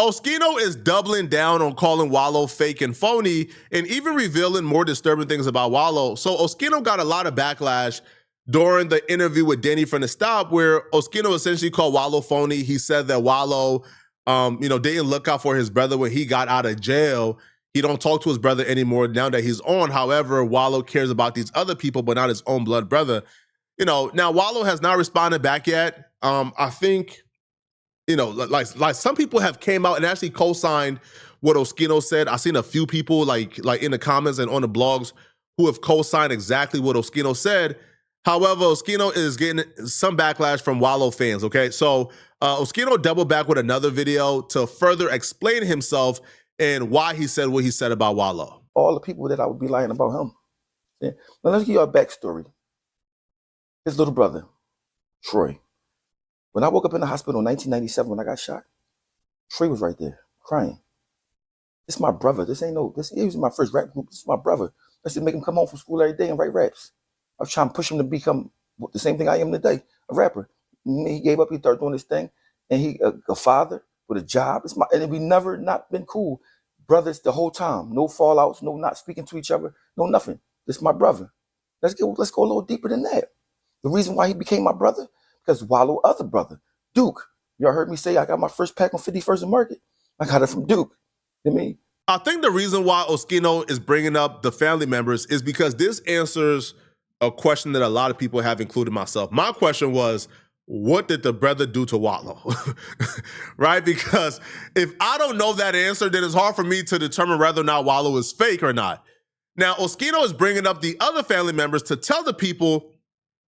Oschino is doubling down on calling Wallow fake and phony and even revealing more disturbing things about Wallow. So Oschino got a lot of backlash during the interview with Danny from the Stop, where Oschino essentially called Wallow phony. He said that Wallow, didn't look out for his brother when he got out of jail. He don't talk to his brother anymore now that he's on. However, Wallow cares about these other people, but not his own blood brother. Now Wallow has not responded back yet. I think, like some people have came out and actually co-signed what Oskino said. I've seen a few people like in the comments and on the blogs who have co-signed exactly what Oskino said. However, Oskino is getting some backlash from Wallow fans, okay? So Oskino doubled back with another video to further explain himself and why he said what he said about Wallow. All the people that I would be lying about him. Yeah. Now let's give you a backstory. His little brother, Troy. When I woke up in the hospital in 1997 when I got shot, Troy was right there, crying. This is my brother. He was my first rap group. This is my brother. I used to make him come home from school every day and write raps. I was trying to push him to become the same thing I am today, a rapper. He gave up, he started doing this thing, and he a father with a job. And we never not been cool. Brothers the whole time. No fallouts, no not speaking to each other, no nothing. This is my brother. Let's go a little deeper than that. The reason why he became my brother, because Wallow other brother, Duke. Y'all heard me say I got my first pack on 51st and Market. I got it from Duke. I think the reason why Oschino is bringing up the family members is because this answers a question that a lot of people have, including myself. My question was, what did the brother do to Wallow? Right? Because if I don't know that answer, then it's hard for me to determine whether or not Wallow is fake or not. Now, Oschino is bringing up the other family members to tell the people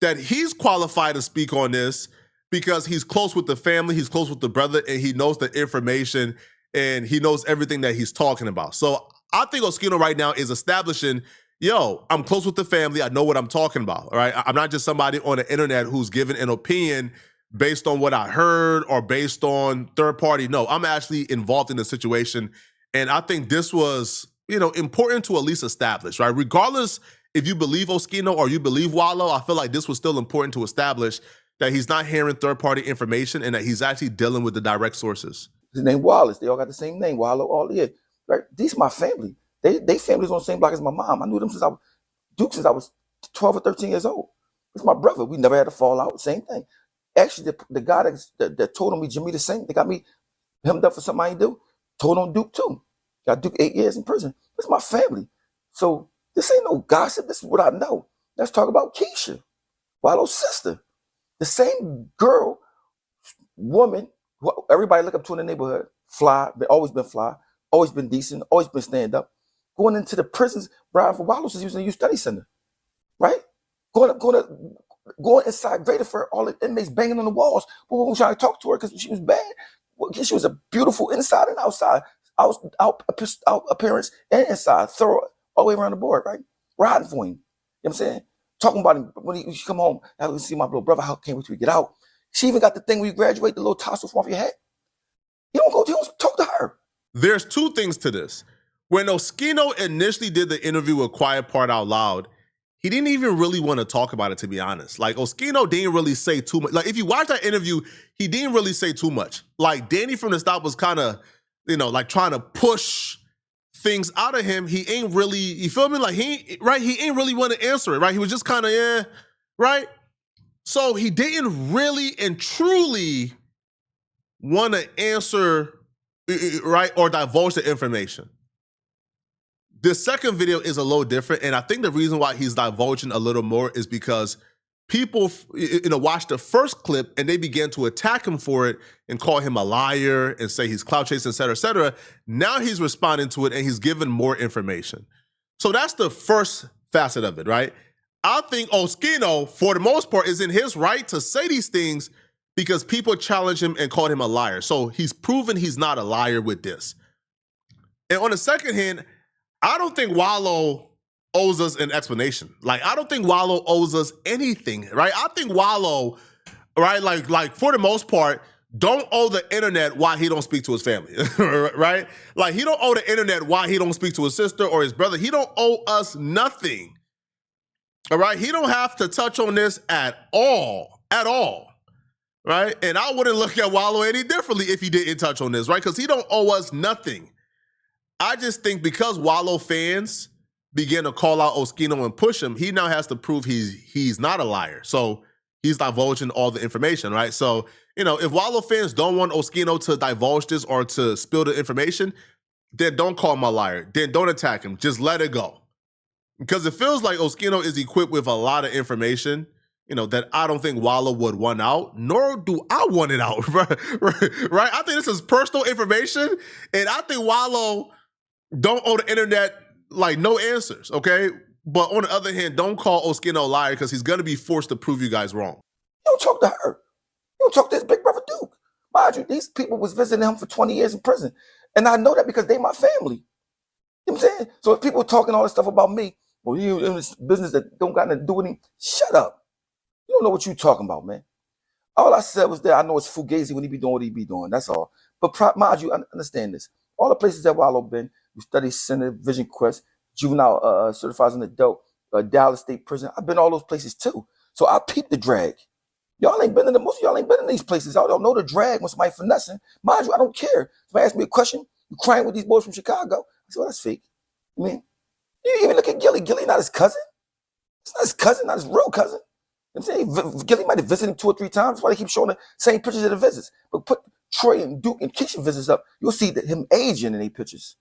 that he's qualified to speak on this because he's close with the family, he's close with the brother, and he knows the information and he knows everything that he's talking about. So I think Oschino right now is establishing, I'm close with the family, I know what I'm talking about, all right? I'm not just somebody on the internet who's giving an opinion based on what I heard or based on third party. No, I'm actually involved in the situation. And I think this was, important to at least establish, right? Regardless if you believe Oschino or you believe Wallow, I feel like this was still important to establish that he's not hearing third-party information and that he's actually dealing with the direct sources. His name Wallace. They all got the same name, Wallow. All yeah, right. These my family. They families on the same block as my mom. I knew them since I was 12 or 13 years old. It's my brother. We never had a fallout. Same thing. Actually, the guy that told on me, Jimmy the Saint, they got me hemmed up for something I ain't do, told on Duke too. Got Duke 8 years in prison. It's my family. So this ain't no gossip. This is what I know. Let's talk about Keisha, Wallow's sister. The same girl, woman, who everybody look up to in the neighborhood, fly, always been fly, always been decent, always been stand up, going into the prisons, Brian, for Wallow since he was in the youth study center, right? Going inside Greater, all the inmates banging on the walls. We were trying to talk to her because she was bad. She was a beautiful inside and outside, out appearance and inside, thorough, all the way around the board, right? Riding for him. You know what I'm saying? Talking about him when he come home. I would see my little brother. How can't wait till we get out? She even got the thing when you graduate, the little tassel from off your head. You don't talk to her. There's two things to this. When Oschino initially did the interview with Quiet Part Out Loud, he didn't even really want to talk about it, to be honest. Like, Oschino didn't really say too much. Like, if you watch that interview, he didn't really say too much. Like, Danny from the Stop was kind of, like trying to push things out of him. He ain't really, you feel me? Like, he ain't really want to answer it, right? He was just kind of, yeah, right? So he didn't really and truly want to answer, right, or divulge the information. The second video is a little different, and I think the reason why he's divulging a little more is because people, watched the first clip and they began to attack him for it and call him a liar and say he's clout chasing, et cetera, et cetera. Now he's responding to it and he's giving more information. So that's the first facet of it, right? I think Oschino, for the most part, is in his right to say these things because people challenge him and called him a liar. So he's proven he's not a liar with this. And on the second hand, I don't think Wallow owes us an explanation. Like, I don't think Wallow owes us anything, right? I think Wallow, right, like for the most part, don't owe the internet why he don't speak to his family, right? Like, he don't owe the internet why he don't speak to his sister or his brother. He don't owe us nothing, all right? He don't have to touch on this at all, right? And I wouldn't look at Wallow any differently if he didn't touch on this, right? Because he don't owe us nothing. I just think because Wallow fans begin to call out Oschino and push him, he now has to prove he's not a liar. So he's divulging all the information, right? So, if Wallow fans don't want Oschino to divulge this or to spill the information, then don't call him a liar. Then don't attack him. Just let it go. Because it feels like Oschino is equipped with a lot of information, that I don't think Wallow would want out, nor do I want it out, right? I think this is personal information, and I think Wallow don't owe the internet, no answers, okay? But on the other hand, don't call Oschino a liar because he's going to be forced to prove you guys wrong. You don't talk to her. You don't talk to his big brother Duke. Mind you, these people was visiting him for 20 years in prison. And I know that because they my family. You know what I'm saying? So if people talking all this stuff about me, well, you in this business that don't got nothing to do with him, shut up. You don't know what you talking about, man. All I said was that I know it's fugazi when he be doing what he be doing. That's all. But mind you, understand this. All the places that Wallow been, you study Center, Vision Quest, Juvenile Certified as an Adult, Dallas State Prison. I've been all those places too. So I peep the drag. Most of y'all ain't been in these places. I don't know the drag when somebody finessing. Mind you, I don't care. Somebody ask me a question, you crying with these boys from Chicago. I say, well, that's fake. I mean, you even look at Gilly. Gilly not his cousin. It's not his cousin, not his real cousin. I'm saying Gilly might have visited him 2 or 3 times. That's why they keep showing the same pictures of the visits. But put Troy and Duke and Keisha visits up, you'll see that him aging in these pictures.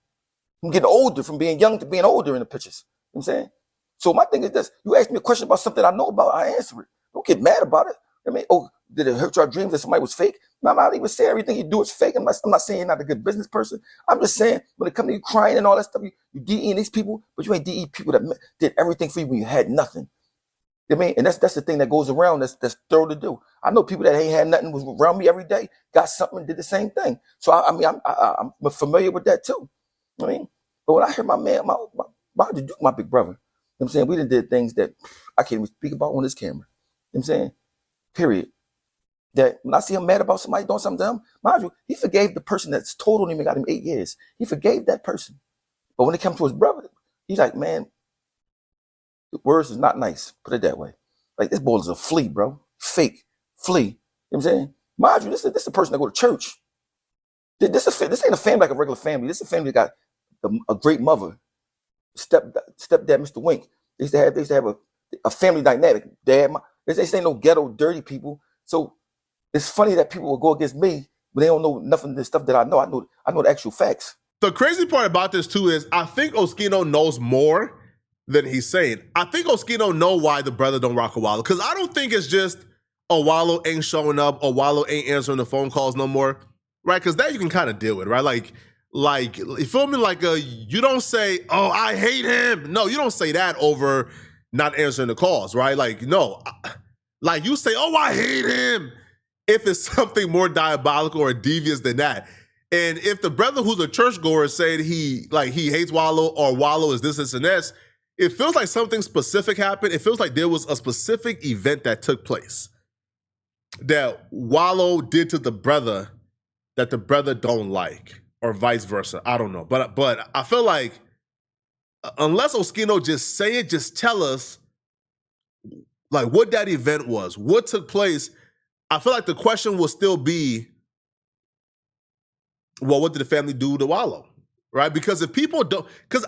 Him getting older from being young to being older in the pictures. You know what I'm saying? So my thing is this. You ask me a question about something I know about, I answer it. Don't get mad about it. I mean, did it hurt your dreams that somebody was fake? No, I'm not even saying everything you do is fake. I'm not saying you're not a good business person. I'm just saying when it comes to you crying and all that stuff, you DEing these people, but you ain't DE people that did everything for you when you had nothing. You know what I mean? And that's the thing that goes around that's thorough to do. I know people that ain't had nothing, was around me every day, got something and did the same thing. So I'm familiar with that too. You know what I mean? But when I hear my man, my big brother, you know what I'm saying? We done did things that I can't even speak about on this camera. You know what I'm saying? Period. That when I see him mad about somebody doing something to him, mind you, he forgave the person that's told on him and got him 8 years. He forgave that person. But when it comes to his brother, he's like, man, the words is not nice. Put it that way. Like, this boy is a flea, bro. Fake. Flea. You know what I'm saying? Mind you, this is a person that go to church. This ain't a family like a regular family. This is a family that got a great mother. Stepdad, Mr. Wink. They used to have a family dynamic. This ain't no ghetto, dirty people. So it's funny that people will go against me, but they don't know nothing of the stuff that I know. I know the actual facts. The crazy part about this too is I think Oschino knows more than he's saying. I think Oschino know why the brother don't rock a Wallow. Because I don't think it's just Wallow ain't showing up or Wallow ain't answering the phone calls no more. Right? Because that you can kind of deal with, right? Like, you feel me? You don't say, oh, I hate him. No, you don't say that over not answering the calls, right? No. You say, oh, I hate him. If it's something more diabolical or devious than that. And if the brother who's a churchgoer said he hates Wallow or Wallow is this and this, it feels like something specific happened. It feels like there was a specific event that took place that Wallow did to the brother that the brother don't like, or vice versa. I don't know. But I feel like unless Oschino just say it, just tell us what that event was, what took place. I feel like the question will still be, well, what did the family do to Wallow, right? Because if people don't, because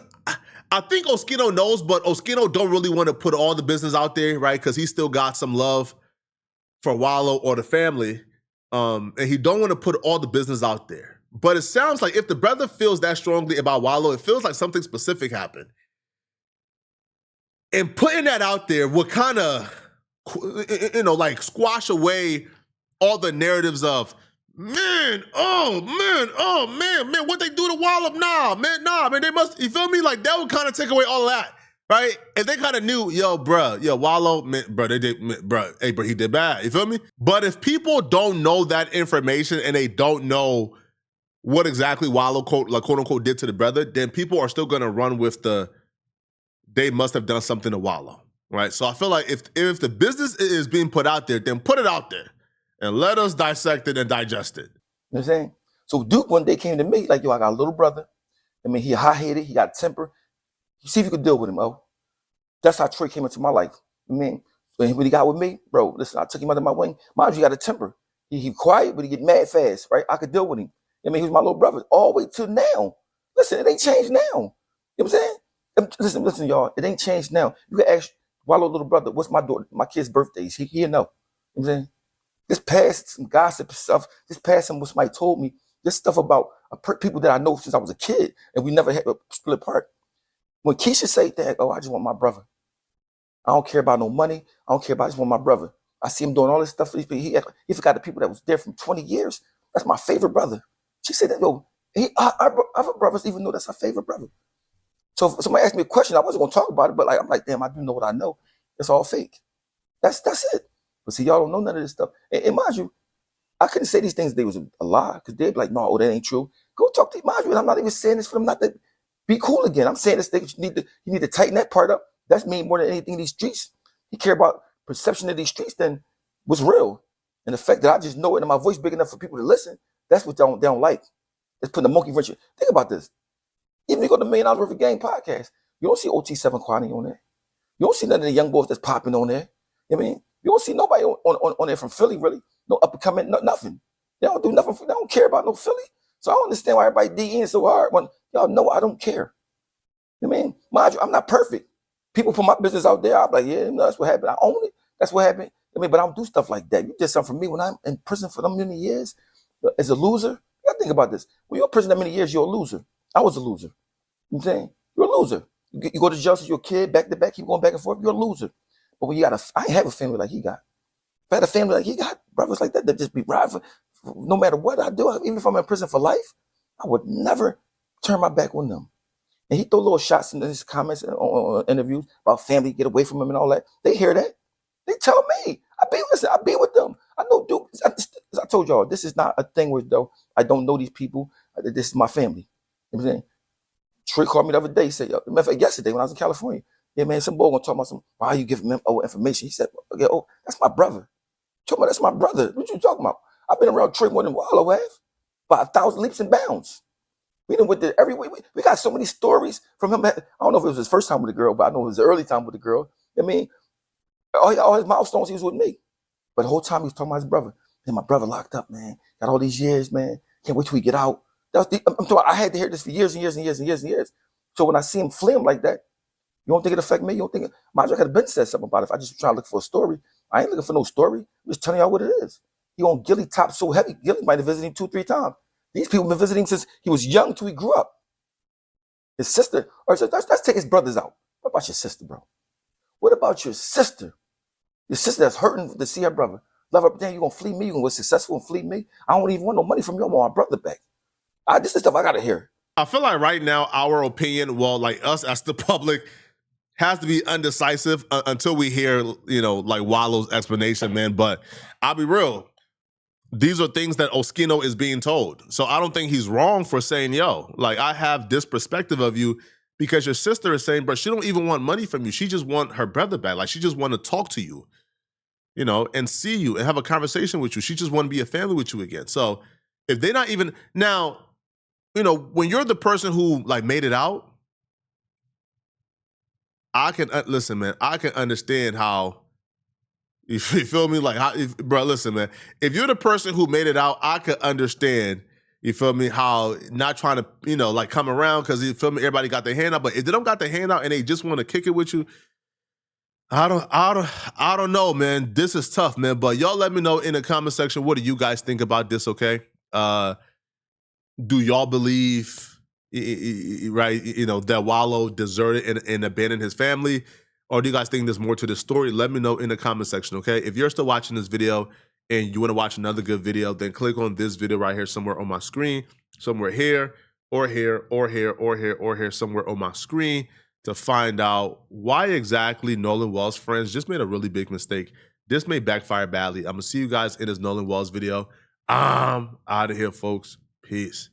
I think Oschino knows, but Oschino don't really want to put all the business out there, right? Because he still got some love for Wallow or the family, and he don't want to put all the business out there. But it sounds like if the brother feels that strongly about Wallow, it feels like something specific happened. And putting that out there would kind of, squash away all the narratives of, man, what they do to Wallow? Nah, man, they must, you feel me? That would kind of take away all of that, right? If they kind of knew, Wallow, man, bro, they did, he did bad, you feel me? But if people don't know that information and they don't know what exactly Wallow, quote unquote, did to the brother, then people are still gonna run with they must have done something to Wallow, right? So I feel like if the business is being put out there, then put it out there and let us dissect it and digest it. You know what I'm saying? So Duke one day came to me like, I got a little brother. I mean, he hot-headed, he got temper. You see if you could deal with him, That's how Troy came into my life. I mean, when he got with me, bro, listen, I took him under my wing. Mind you, he got a temper. He quiet, but he get mad fast, right? I could deal with him. I mean, he was my little brother all the way till now. Listen, it ain't changed now. You know what I'm saying? Listen, y'all. It ain't changed now. You can ask Wallow little brother, what's my kid's birthdays? He'll know. You know what I'm saying? This past some gossip stuff. This past some what somebody told me. This stuff about people that I know since I was a kid, and we never had a split apart. When Keisha say that, oh, I just want my brother. I don't care about no money. I don't care about. I just want my brother. I see him doing all this stuff for these people. He forgot the people that was there from 20 years. That's my favorite brother. She said that, yo, our other brothers even know that's our favorite brother. So if somebody asked me a question, I wasn't gonna talk about it, but I'm like, damn, I do know what I know. It's all fake. That's it. But see, y'all don't know none of this stuff. And mind you, I couldn't say these things if they was a lie, because they'd be like, no, that ain't true. Go talk to mind you, and I'm not even saying this for them not to be cool again. I'm saying this, you need to tighten that part up. That's me more than anything in these streets. He care about perception of these streets than what's real. And the fact that I just know it and my voice big enough for people to listen, that's what they don't like. It's putting a monkey wrench. Think about this. Even if you go to $1 Million Worth of Game podcast, you don't see OT7 Kwani on there. You don't see none of the young boys that's popping on there. I mean, you don't see nobody on there from Philly, really. No up and coming, nothing. They don't do nothing. They don't care about no Philly. So I don't understand why everybody DEing so hard when y'all know I don't care. I mean, mind you, I'm not perfect. People put my business out there. I'm like, yeah, no, that's what happened. I own it. That's what happened. I mean, but I don't do stuff like that. You did something for me when I'm in prison for them many years as a loser. You gotta think about this. When you're in prison that many years, you're a loser. I was a loser. You know what I'm saying? You're a loser. You go to jail since you're a kid, back to back, keep going back and forth, you're a loser. But when I ain't have a family like he got. If I had a family like he got, brothers like that just be riding for no matter what I do, even if I'm in prison for life, I would never turn my back on them. And he throw little shots in his comments on interviews about family, get away from him and all that. They hear that. They tell me. I be with them. I know, dude. As I told y'all, this is not a thing where though I don't know these people. This is my family. You know what I'm saying? Troy called me the other day. He said, matter of fact, yesterday when I was in California, yeah, man, some boy gonna talk about why are you giving him information? He said, okay, oh, that's my brother. Talking about that's my brother. What you talking about? I've been around Troy more than Wallow have by 1,000 leaps and bounds. We done with it every week. We got so many stories from him. I don't know if it was his first time with a girl, but I know it was the early time with a girl. I mean, all his milestones, he was with me. But the whole time he was talking about his brother. Man, my brother locked up, man. Got all these years, man. Can't wait till we get out. I'm talking, I had to hear this for years and years and years and years and years. So when I see him flim like that, you don't think it affect me? You don't think it? Mind you, I could have been said something about it. If I just try to look for a story, I ain't looking for no story. I'm just telling y'all what it is. He on Gilly top so heavy. Gilly might have visited him 2-3 times. These people been visiting since he was young till he grew up. His sister, or so let's take his brothers out. What about your sister, bro? What about your sister? Your sister that's hurting to see her brother. Love her, damn, you gonna flee me? You gonna be successful and flee me? I don't even want no money from you. I want my brother back. This is stuff I gotta hear. I feel like right now our opinion, well, like us as the public, has to be undecisive until we hear, like Wallow's explanation, man. But I'll be real. These are things that Oskino is being told. So I don't think he's wrong for saying, yo, like I have this perspective of you because your sister is saying, but she don't even want money from you. She just want her brother back. Like she just want to talk to you, and see you and have a conversation with you. She just want to be a family with you again. So if they're not even, now, when you're the person who like made it out, I can, listen, man, I can understand how, you feel me? Like, bro, listen, man. If you're the person who made it out, I could understand, you feel me, how not trying to, like come around because, you feel me, everybody got their hand out. But if they don't got their hand out and they just want to kick it with you, I don't know, man. This is tough, man. But y'all let me know in the comment section, what do you guys think about this, okay? Do y'all believe, right, that Wallow deserted and abandoned his family? Or do you guys think there's more to this story? Let me know in the comment section, okay? If you're still watching this video and you want to watch another good video, then click on this video right here somewhere on my screen, somewhere here, or here, or here, or here, or here, somewhere on my screen to find out why exactly Nolan Wells' friends just made a really big mistake. This may backfire badly. I'm going to see you guys in this Nolan Wells video. I'm out of here, folks. Peace.